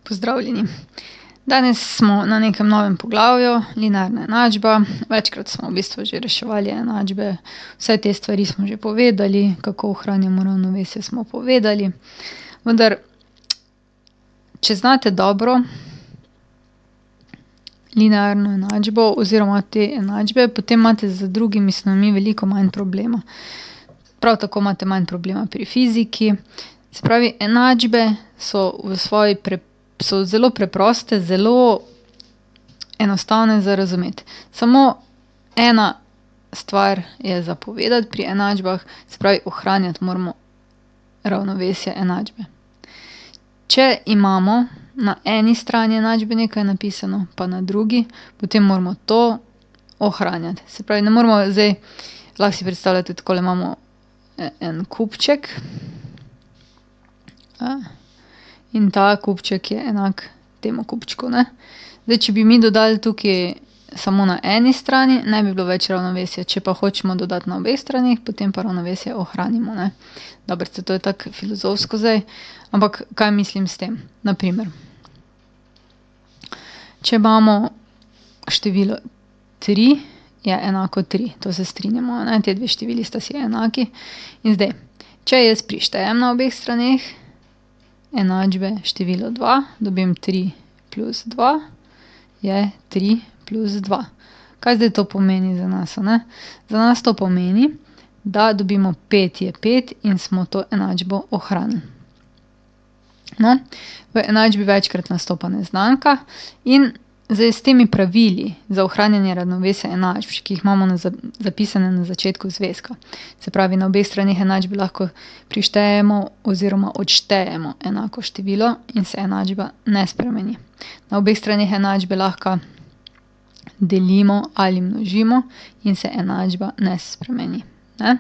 Pozdravljeni. Danes smo na nekem novem poglavju, linearna enačba. Večkrat smo v bistvu že reševali enačbe, vse te stvari smo že povedali, kako ohranjamo ravnovesje, smo povedali. Vendar, če znate dobro linearno enačbo oziroma te enačbe, potem imate z drugimi snovmi veliko manj problema. Prav tako imate manj problema pri fiziki. Se pravi, enačbe so so zelo preproste, zelo enostavne za razumeti. Samo ena stvar je za povedati pri enačbah, se pravi, ohranjati moramo ravnovesje enačbe. Če imamo na eni strani enačbe nekaj napisano, pa na drugi, potem moramo to ohranjati. Se pravi, ne moramo zdaj, lahko si predstavljate takole, imamo en kupček, in ta kupček je enak temu kupčku, ne. Zdaj, če bi mi dodali tukaj samo na eni strani, ne bi bilo več ravnovesja, če pa hočemo dodati na obeh straneh, potem pa ravnovesje ohranimo, ne. Dobro, saj to je tako filozofsko zdaj, ampak kaj mislim s tem? Na primer, če imamo število 3, je enako 3, to se strinjamo, ne, ti dve števili sta si enaki. In zdaj, če jaz prištejem na obeh straneh enačbe število 2, dobim 3 plus 2 je 3 plus 2. Kaj zdaj to pomeni za nas, a ne? Za nas to pomeni, da dobimo 5 je 5 in smo to enačbo ohranili. No, v enačbi večkrat nastopa neznanka in zdaj s temi pravili za ohranjanje ravnovesja enačb, ki jih imamo zapisane na začetku zvezka, se pravi, na obeh straneh enačbe lahko prištejemo oziroma odštejemo enako število in se enačba ne spremeni. Na obeh straneh enačbe lahko delimo ali množimo in se enačba ne spremeni, ne.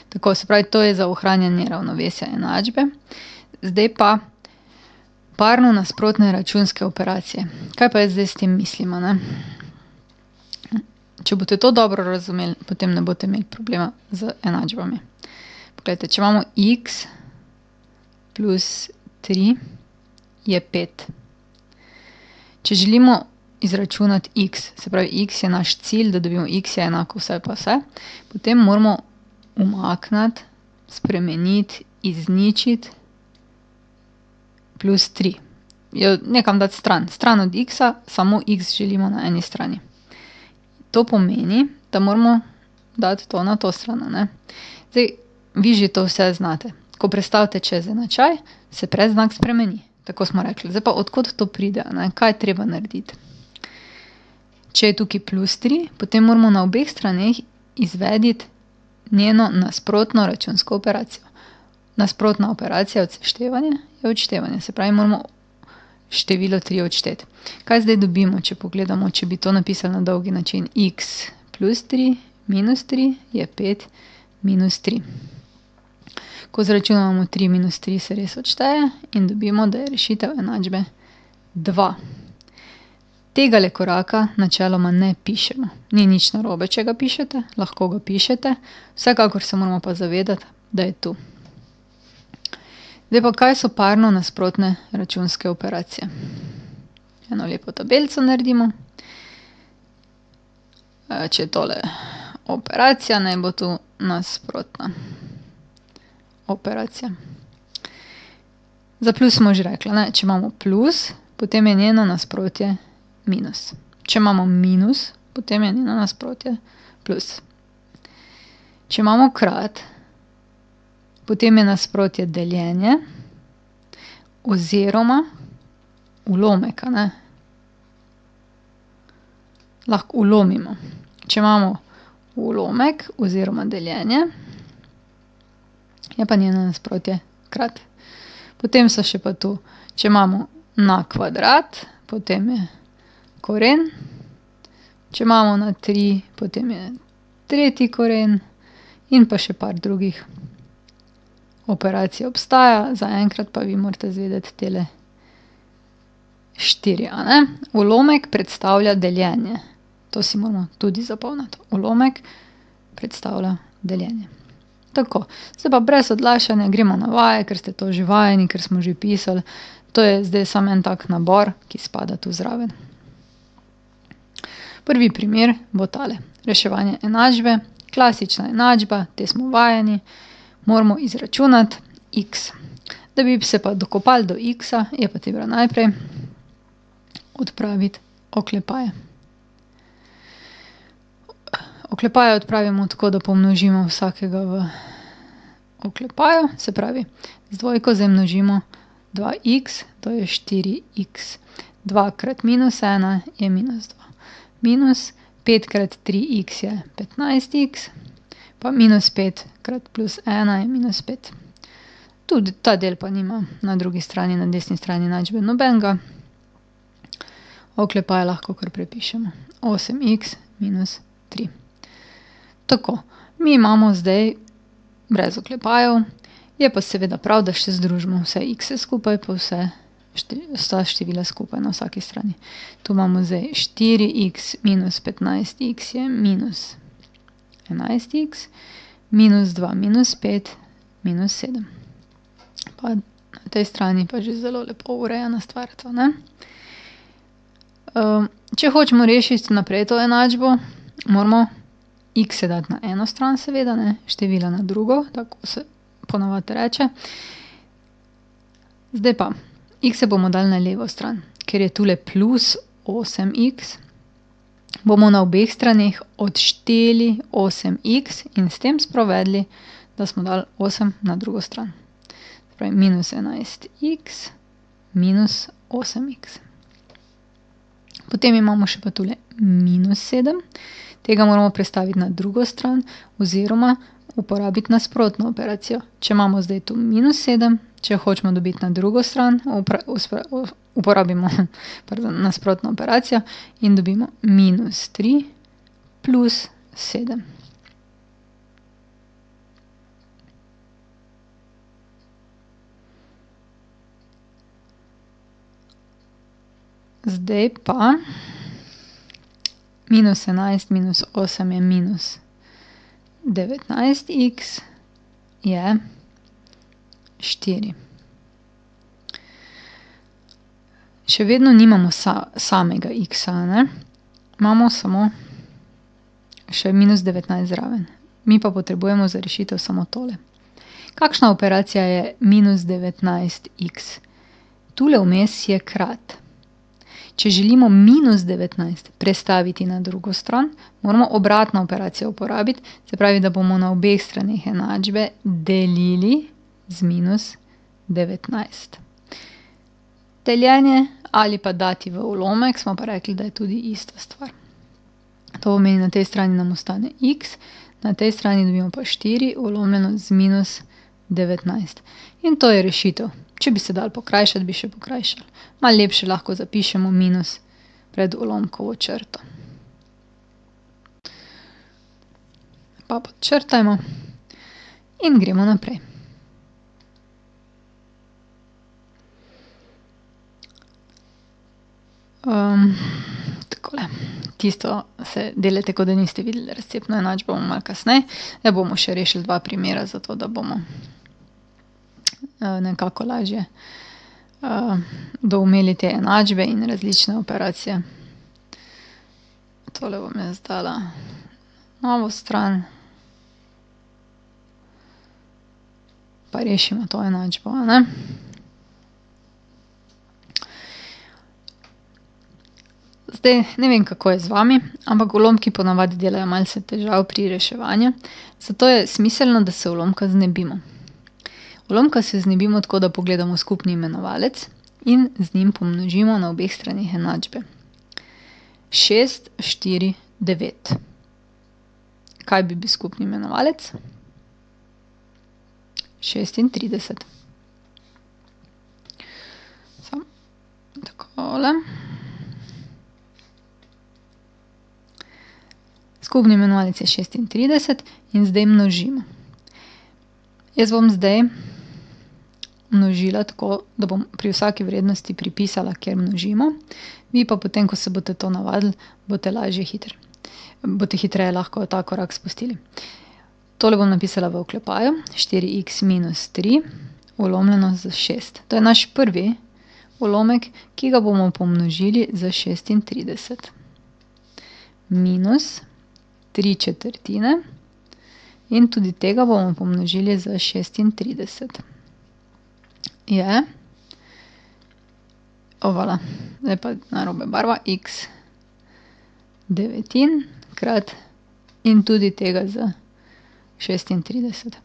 Tako, se pravi, to je za ohranjanje ravnovesja enačbe. Zdaj pa parno nasprotne računske operacije. Kaj pa jaz zdaj s tem mislim, a ne? Če boste to dobro razumeli, potem ne boste imeli problema z enačbami. Poglejte, če imamo x plus 3 je 5. Če želimo izračunati x, se pravi, x je naš cilj, da dobimo x je enako vse pa vse, potem moramo umakniti, spremeniti, izničiti plus 3. Jo nekam dati stran. Stran od x-a, samo x želimo na eni strani. To pomeni, da moramo dati to na to stran, a ne. Zdaj, vi že to vse znate. Ko prestavite čez enačaj, se predznak spremeni. Tako smo rekli. Zdaj pa, od kod to pride, a ne? Kaj je treba narediti? Če je tukaj plus 3, potem moramo na obeh straneh izvediti njeno nasprotno računsko operacijo. Nasprotna operacija od seštevanja je odštevanje. Se pravi, moramo število 3 odšteti. Kaj zdaj dobimo, če pogledamo, če bi to napisali na dolgi način? X plus 3 minus 3 je 5 minus 3. Ko zračunamo 3 minus 3, se res odšteje in dobimo, da je rešitev enačbe 2. Tegale koraka načeloma ne pišemo. Ni nič narobe, če ga pišete, lahko ga pišete, vsekakor se moramo pa zavedati, da je tu. Zdaj pa, kaj so parno nasprotne računske operacije? Eno lepo tabelico naredimo. Če je tole operacija, naj bo tu nasprotna operacija. Za plus smo že rekli, ne, če imamo plus, potem je njeno nasprotje minus. Če imamo minus, potem je njeno nasprotje plus. Če imamo krat, potem je nasprotje deljenje oziroma ulomek, a ne. Lahko ulomimo. Če imamo ulomek oziroma deljenje, je pa njeno nasprotje krat. Potem so še pa tu, če imamo na kvadrat, potem je koren. Če imamo na 3, potem je tretji koren in pa še par drugih operacija obstaja, zaenkrat pa vi morate izvedeti tele 4, a ne. Ulomek predstavlja deljenje. To si moramo tudi zapomniti. Ulomek predstavlja deljenje. Tako, zdaj pa brez odlašanja gremo na vaje, ker ste to že vajeni, ker smo že pisali. To je zdaj samo en tak nabor, ki spada tu zraven. Prvi primer bo tale. Reševanje enačbe. Klasična enačba, te smo vajeni. Moramo izračunati x. Da bi se pa dokopali do x-a, je pa treba najprej odpraviti oklepaje. Oklepaje odpravimo tako, da pomnožimo vsakega v oklepaju. Se pravi, z dvojko zdaj množimo 2x, to je 4x. 2 krat -1 je -2. Minus 5 krat 3x je 15x, pa -5 krat +1 je -5. Tudi ta del pa nima na drugi strani, na desni strani enačbe nobenega. Oklepaje lahko kar prepišemo. 8x minus 3. Tako, mi imamo zdaj brez oklepajev, je pa seveda prav, da še združimo vse x-e skupaj, pa vsa števila skupaj na vsaki strani. Tu imamo zdaj 4x minus 15x je minus 11x, minus 2 minus 5 minus 7. Pa na tej strani pa že zelo lepo urejena stvar, to, ne? Če hočemo rešiti naprej to enačbo, moramo x-e dati na eno stran seveda, ne, števila na drugo, tako se ponavadi reče. Zdaj pa, x-e bomo dali na levo stran, ker je tule plus 8x, bomo na obeh straneh odšteli 8x in s tem sprovedli, da smo dali 8 na drugo stran. Pravi, minus 11x minus 8x. Potem imamo še pa tule minus 7. Tega moramo prestaviti na drugo stran oziroma uporabiti nasprotno operacijo. Če imamo zdaj tu minus 7, če hočemo dobiti na drugo stran, uporabimo nasprotno operacijo in dobimo minus 3 plus 7. Zdaj pa minus 11 minus 8 je minus 19x je 4. Še vedno nimamo samega x-a, ne? Imamo samo še minus 19 zraven. Mi pa potrebujemo za rešitev samo tole. Kakšna operacija je minus 19x? Tule vmes je krat. Če želimo minus 19 prestaviti na drugo stran, moramo obratno operacijo uporabiti, se pravi, da bomo na obeh straneh enačbe delili z minus 19. Deljenje ali pa dati v ulomek, smo pa rekli, da je tudi ista stvar. To pomeni, na tej strani nam ostane x, na tej strani dobimo pa 4 ulomljeno z minus 19. In to je rešitev. Če bi se dal pokrajšati, bi še pokrajšali. Malo lepše lahko zapišemo minus pred ulomkovo črto. Pa podčrtajmo in gremo naprej. Takole. Tisto se delate, kot da niste videli razcepno enačbo, bomo malo kasneje. Zdaj bomo še rešili 2 primera, zato da bomo nekako lažje doumeli te enačbe in različne operacije. Tole bom jaz dala novo stran. Pa rešimo to enačbo, a ne? Zdaj, ne vem, kako je z vami, ampak ulomki ponavadi delajo malce težav pri reševanju, zato je smiselno, da se ulomka znebimo. Ulomka se znebimo tako, da pogledamo skupni imenovalec in z njim pomnožimo na obeh straneh enačbe. 6, 4, 9. Kaj bi bil skupni imenovalec? 36. Samo takole. Skupni imenovalec je 36 in zdaj množimo. Jaz bom zdaj množila tako, da bom pri vsaki vrednosti pripisala, kjer množimo. Vi pa potem, ko se boste to navadili, boste boste hitreje lahko ta korak spustili. Tole bom napisala v oklepaju. 4x minus 3 ulomljeno z 6. To je naš prvi ulomek, ki ga bomo pomnožili z 36. Minus 3/4 in tudi tega bomo pomnožili z 36. Je, voilà, zdaj pa narobe barva, x devetin krat in tudi tega z 36.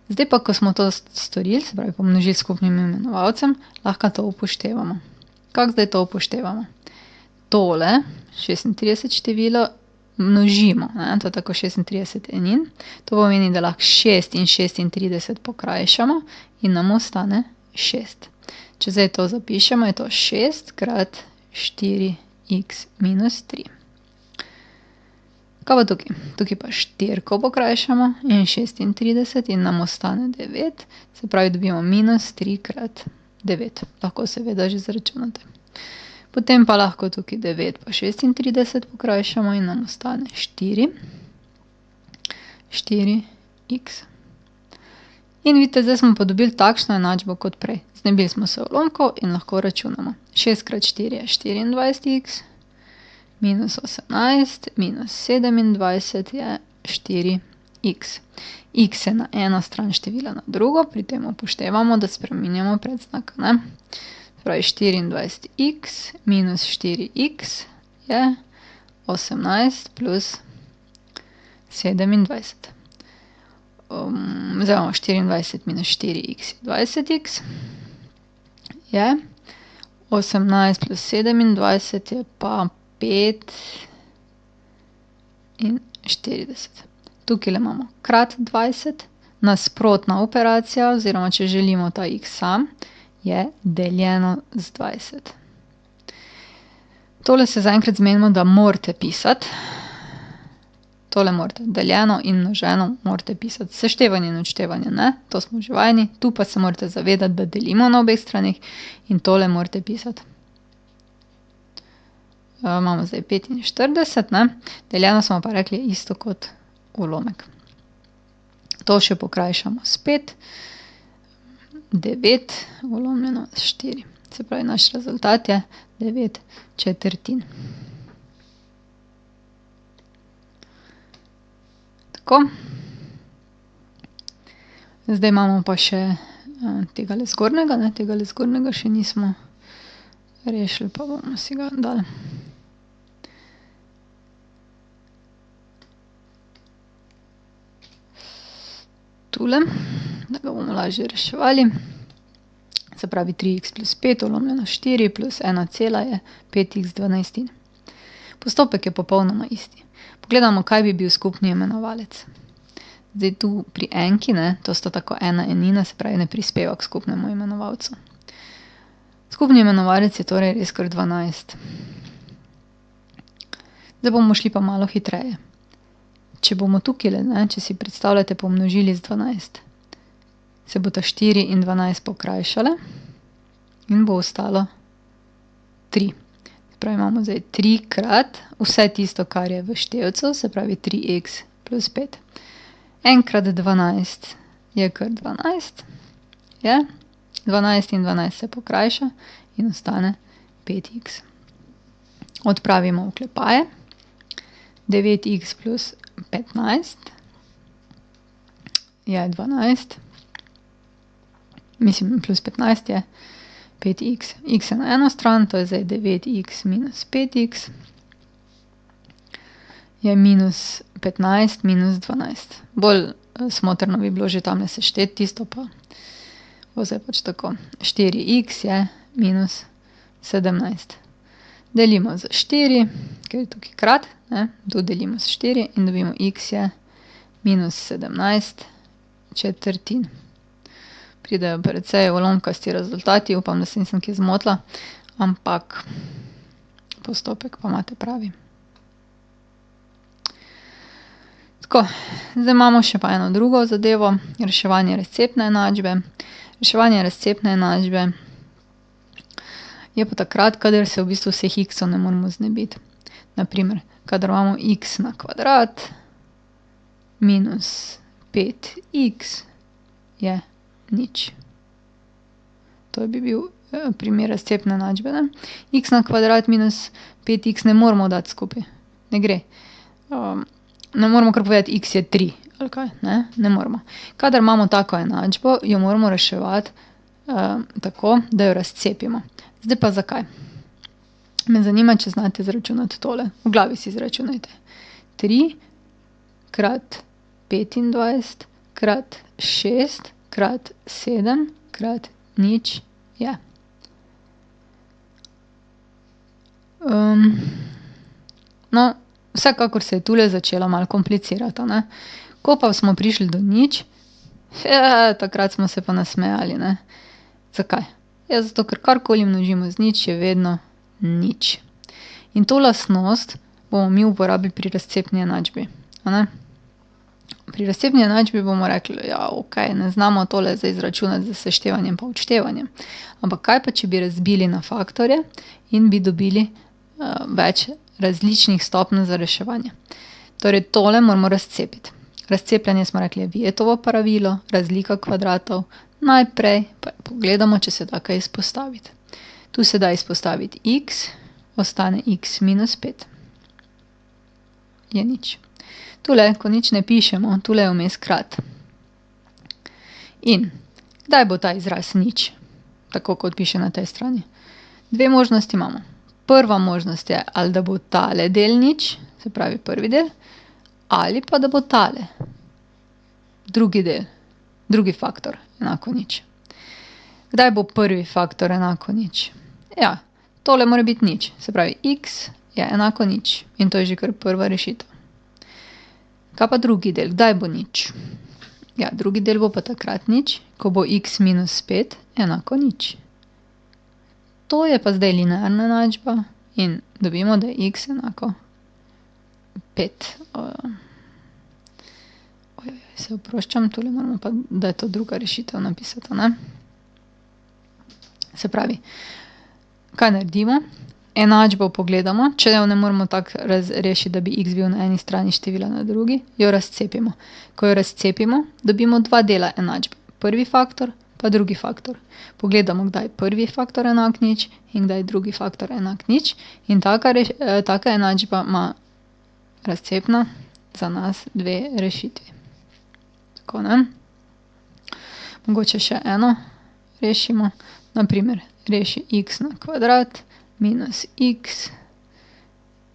Zdaj pa, ko smo to storili, se pravi pomnožili s skupnim imenovalcem, lahko to upoštevamo. Kako zdaj to upoštevamo? Tole 36 število množimo, ne, to je tako 36 enin. To pomeni, da lahko 6 in 36 pokrajšamo in nam ostane 6. Če zdaj to zapišemo, je to 6 krat 4x minus 3. Kaj pa tukaj? Tukaj pa 4 pokrajšamo in 36 in nam ostane 9. Se pravi, dobimo minus 3 krat 9. Lahko seveda že izračunate. Potem pa lahko tukaj 9 pa 36 pokrajšamo in nam ostane 4. 4x. In vidite, zdaj smo pa dobili takšno enačbo kot prej. Znebili smo se ulomkov in lahko računamo. 6 krat 4 je 24x, minus 18, minus 27 je 4x. X je na eno stran, števila na drugo, pri tem upoštevamo, da spreminjamo predznak, ne. Pravi 24x minus 4x je 18 plus 27. Zdaj imamo 24 minus 4x je 20x, je 18 plus 27 je pa 45. Tukaj imamo krat 20, nasprotna operacija, oziroma če želimo ta x sam, je deljeno z 20. Tole se zaenkrat zmenimo, da morate pisati. Tole morate, deljeno in množeno morate pisati. Seštevanje in odštevanje ne, to smo že vajeni. Tu pa se morate zavedati, da delimo na obeh stranih in tole morate pisati. Imamo zdaj 45, ne. Deljeno smo pa rekli isto kot ulomek. To še pokrajšamo s 5. 9 ulomljeno s 4. Se pravi, naš rezultat je 9/4. Tako. Zdaj imamo pa še tegale zgornjega, ne, tegale zgornjega še nismo rešili, pa bomo si ga dali. Tule, da ga bomo lažje reševali. Se pravi 3x plus 5 ulomljeno 4 plus 1 cela je 5x dvanajstin. Postopek je popolnoma isti. Pogledamo, kaj bi bil skupni imenovalec. Zdaj tu pri enki, ne, to sta tako ena enina, se pravi ne prispeva k skupnemu imenovalcu. Skupni imenovalec je torej res kar 12. Zdaj bomo šli pa malo hitreje. Če bomo tukaj, ne, če si predstavljate, pomnožili z 12, se bo ta 4 in 12 pokrajšale in bo ostalo 3. Se pravi, imamo zdaj 3 krat vse tisto, kar je v števcu, se pravi 3x plus 5. 1 krat 12 je kar 12, je. 12 in 12 se pokrajša in ostane 5x. Odpravimo oklepaje. 9x plus 15 je 12. Mislim, plus 15 je 5x. X je na eno stran, to je zdaj 9x minus 5x. Je minus 15 minus 12. Bolj smotrno bi bilo že tamle sešteti tisto, pa bo zdaj pač tako. 4x je minus 17. Delimo z 4, ker je tukaj krat, ne, tu delimo z 4 in dobimo x je minus 17/4. Pridejo precej ulomkasti rezultati, upam, da se nisem kje zmotila, ampak postopek pa imate pravi. Tako, zdaj imamo še pa eno drugo zadevo, reševanje razcepne enačbe. Reševanje razcepne enačbe je pa takrat, kadar se v bistvu vseh x-ov ne moremo znebiti. Na primer, kadar imamo x na kvadrat minus 5x je nič. to bi bil primer razcepne enačbe, ne. X na kvadrat minus 5x ne moramo dati skupaj. Ne gre. Ne moramo kar povedati, x je 3 ali kaj, ne. Ne moramo. Kadar imamo tako enačbo, jo moramo reševati tako, da jo razcepimo. Zdaj pa zakaj? Me zanima, če znate izračunati tole. V glavi si izračunajte. 3 krat 25 krat 6 krat 7 krat nič je. No, vsekakor se je tule začelo malo komplicirati, a ne. Ko pa smo prišli do nič, takrat smo se pa nasmejali, ne. Zakaj? Ja, zato ker karkoli množimo z nič, je vedno nič. In to lastnost bomo mi uporabili pri razcepni enačbi, a ne. Pri razcepni enačbi bomo rekli, ja, okej, ne znamo tole zdaj izračunati s seštevanjem pa odštevanjem. Ampak kaj pa, če bi razbili na faktorje in bi dobili več različnih stopenj za reševanje. Torej, tole moramo razcepiti. Razcepljanje smo rekli je Vietovo pravilo, razlika kvadratov. Najprej pa pogledamo, če se da kaj izpostaviti. Tu se da izpostaviti x, ostane x minus 5. Je nič. Tule, ko nič ne pišemo, tule je vmes krat. In kdaj bo ta izraz nič? Tako kot piše na tej strani. Dve možnosti imamo. Prva možnost je, ali da bo tale del nič, se pravi prvi del, ali pa da bo tale drugi del, drugi faktor enako nič. Kdaj bo prvi faktor enako nič? Ja, tole mora biti nič, se pravi x je enako nič in to je že kar prva rešitev. Kaj pa drugi del, kdaj bo nič? Ja, drugi del bo pa takrat nič, ko bo x minus 5 enako nič. To je pa zdaj linearna enačba in dobimo, da je x enako 5. Se oproščam, tule moramo pa, da je to druga rešitev napisati, ne. Se pravi, kaj naredimo? Enačbo pogledamo, če jo ne moremo tako rešiti, da bi x bil na eni strani, števila na drugi, jo razcepimo. Ko jo razcepimo, dobimo dva dela enačbe. Prvi faktor pa drugi faktor. Pogledamo, kdaj je prvi faktor enak nič in kdaj je drugi faktor enak nič. In taka enačba ima razcepna za nas dve rešitvi. Tako, ne. Mogoče še eno rešimo. Na primer, reši x na kvadrat minus x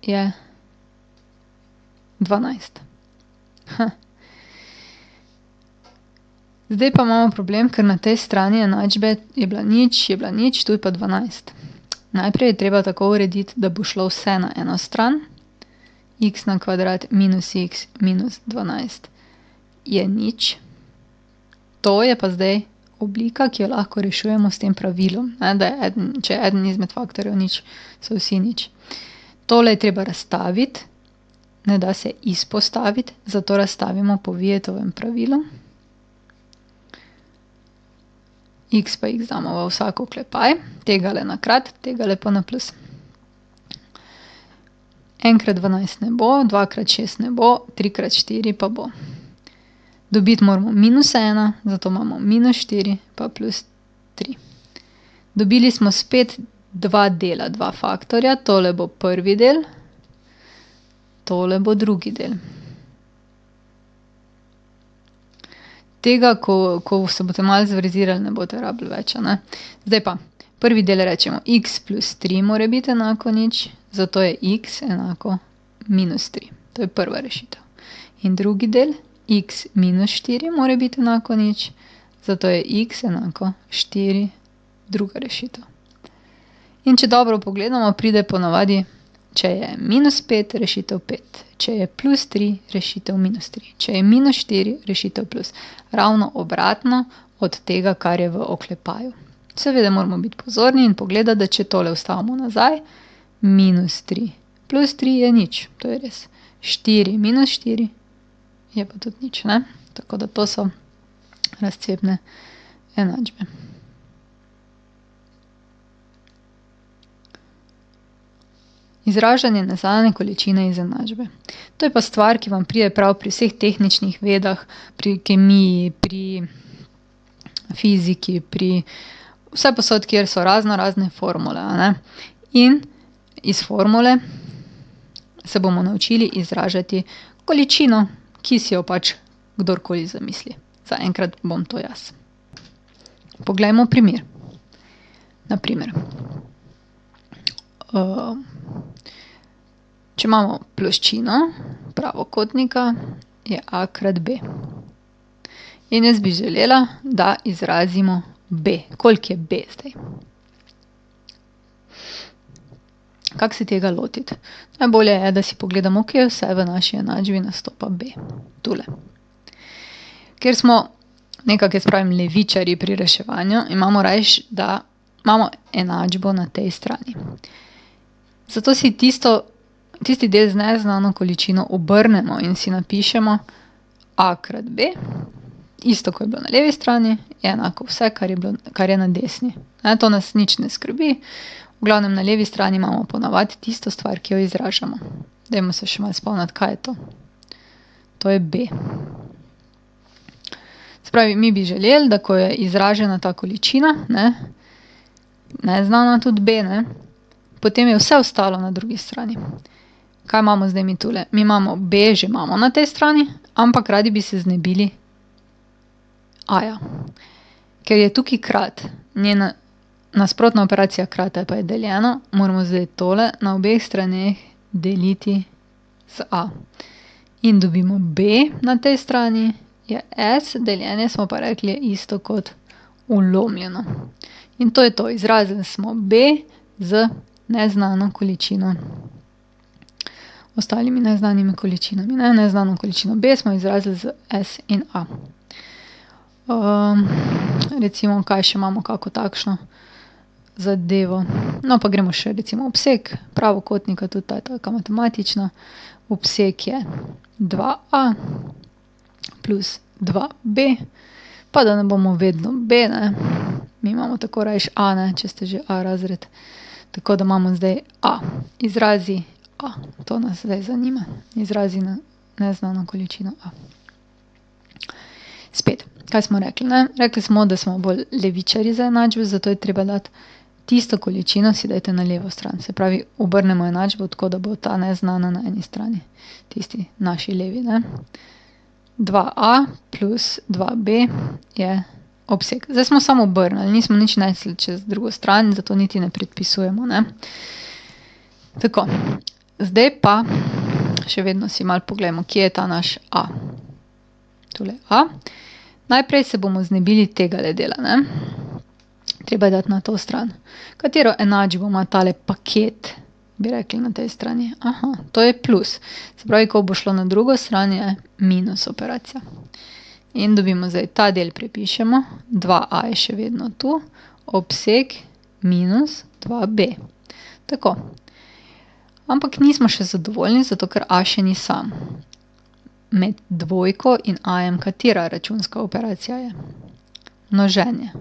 je 12. Zdaj pa imamo problem, ker na tej strani enačbe je bila nič, tu je pa 12. Najprej je treba tako urediti, da bo šlo vse na eno stran. X na kvadrat minus x minus 12 je nič. To je pa zdaj oblika, ki jo lahko rešujemo s tem pravilom, ne, da je če je eden izmed faktorjev nič, so vsi nič. Tole je treba razstaviti, ne da se izpostaviti, zato razstavimo po Vijetovem pravilu. X pa x damo v vsak oklepaj, tegale na krat, tegale pa na plus. 1 krat 12 ne bo, 2 krat 6 ne bo, 3 krat 4 pa bo. Dobiti moramo minus 1, zato imamo minus 4 pa plus 3. Dobili smo spet dva dela, dva faktorja, tole bo prvi del, tole bo drugi del. Tega, ko se boste malo zverzirali, ne boste rabili več, a ne. Zdaj pa, prvi del rečemo x plus 3 mora biti enako nič, zato je x enako minus 3. To je prva rešitev. In drugi del, x minus 4 mora biti enako nič, zato je x enako 4, druga rešitev. In če dobro pogledamo, pride ponavadi, če je minus 5, rešitev 5. Če je plus 3, rešitev minus 3. Če je minus 4, rešitev plus. Ravno obratno od tega, kar je v oklepaju. Seveda moramo biti pozorni in pogledati, da če tole vstavimo nazaj, minus 3 plus 3 je nič. To je res. 4 minus 4 je pa tudi nič, ne? Tako da to so razcepne enačbe. Izražanje neznane količine iz enačbe. To je pa stvar, ki vam pride prav pri vseh tehničnih vedah, pri kemiji, pri fiziki, pri vse posod, kjer so razne formule, a ne. In iz formule se bomo naučili izražati količino, ki si jo pač kdorkoli zamisli. Zaenkrat bom to jaz. Poglejmo primer. Na primer, če imamo ploščino pravokotnika, je A krat B. In jaz bi želela, da izrazimo B. Koliko je B zdaj? Kako se tega lotiti? Najbolje je, da si pogledamo, kje vse v naši enačbi nastopa B. Tule. Ker smo nekako, jaz pravim, levičarji pri reševanju, imamo rajši, da imamo enačbo na tej strani. Zato si tisti del z neznano količino obrnemo in si napišemo A krat B, isto, ko je bilo na levi strani, je enako vse, kar je na desni. To nas nič ne skrbi. V glavnem na levi strani imamo ponavadi tisto stvar, ki jo izražamo. Dajmo se še malo spomniti, kaj je to. To je B. Se pravi, mi bi želeli, da ko je izražena ta količina, neznana tudi B, potem je vse ostalo na drugi strani. Kaj imamo zdaj mi tule? Mi imamo B, že imamo na tej strani, ampak radi bi se znebili A-ja. Ker je tukaj krat, njena nasprotna operacija krata pa je deljeno, moramo zdaj tole na obeh straneh deliti z A. In dobimo B na tej strani, je S, deljenje smo pa rekli je isto kot vlomljeno. In to je to, izrazili smo B z neznano količino. Ostalimi neznanimi količinami, neznano količino B smo izrazili z S in A. Recimo, kaj še imamo kako takšno zadevo. No, pa gremo še recimo obseg pravokotnika, tudi ta je taka matematična. Obseg je 2A plus 2B, pa da ne bomo vedno B, mi imamo tako rajši A, če ste že A razred. Tako da imamo zdaj A. Izrazi A. To nas zdaj zanima. Izrazi na neznano količino A. Spet, kaj smo rekli, Rekli smo, da smo bolj levičarji za enačbe, zato je treba dati tisto količino, si dajte na levo stran. Se pravi, obrnemo enačbo tako, da bo ta neznana na eni strani. Tisti naši levi, 2A plus 2B je obseg. Zdaj smo samo obrnili, nismo nič nesli čez drugo stran, zato niti ne predpisujemo, Tako, zdaj pa še vedno si malo pogledamo, kje je ta naš A. Tule A. Najprej se bomo znebili tegale dela, Treba je dati na to stran. Katero enačbo ima tale paket, bi rekli na tej strani? Aha, to je plus. Se pravi, ko bo šlo na drugo stran, je minus operacija. In dobimo zdaj ta del prepišemo, 2A je še vedno tu, obseg minus 2B. Tako. Ampak nismo še zadovoljni, zato ker A še ni sam. Med dvojko in A-jem katera računska operacija je? Množenje.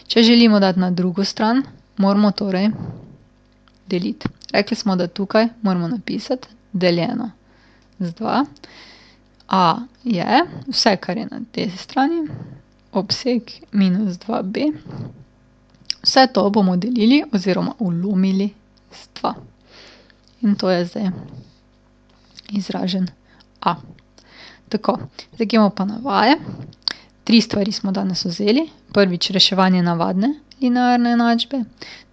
Če želimo dati na drugo stran, moramo torej deliti. Rekli smo, da tukaj moramo napisati deljeno z 2. A je vse, kar je na tej strani, obseg minus 2B. Vse to bomo delili oziroma vlomili z 2. In to je zdaj izražen A. Tako, zdaj gremo pa na vaje. 3 stvari smo danes vzeli. Prvič, reševanje navadne linearne enačbe.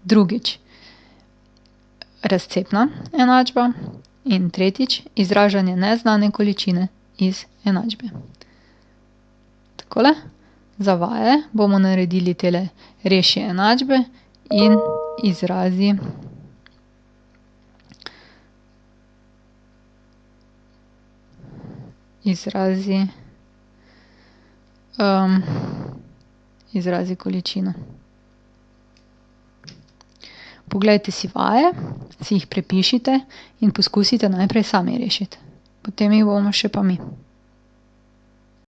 Drugič, razcepna enačba. In tretjič, izražanje neznane količine iz enačbe. Takole, za vaje bomo naredili tele reši enačbe in izrazi količino. Poglejte si vaje, si jih prepišite in poskusite najprej sami rešiti. Potem jih bomo še pa mi.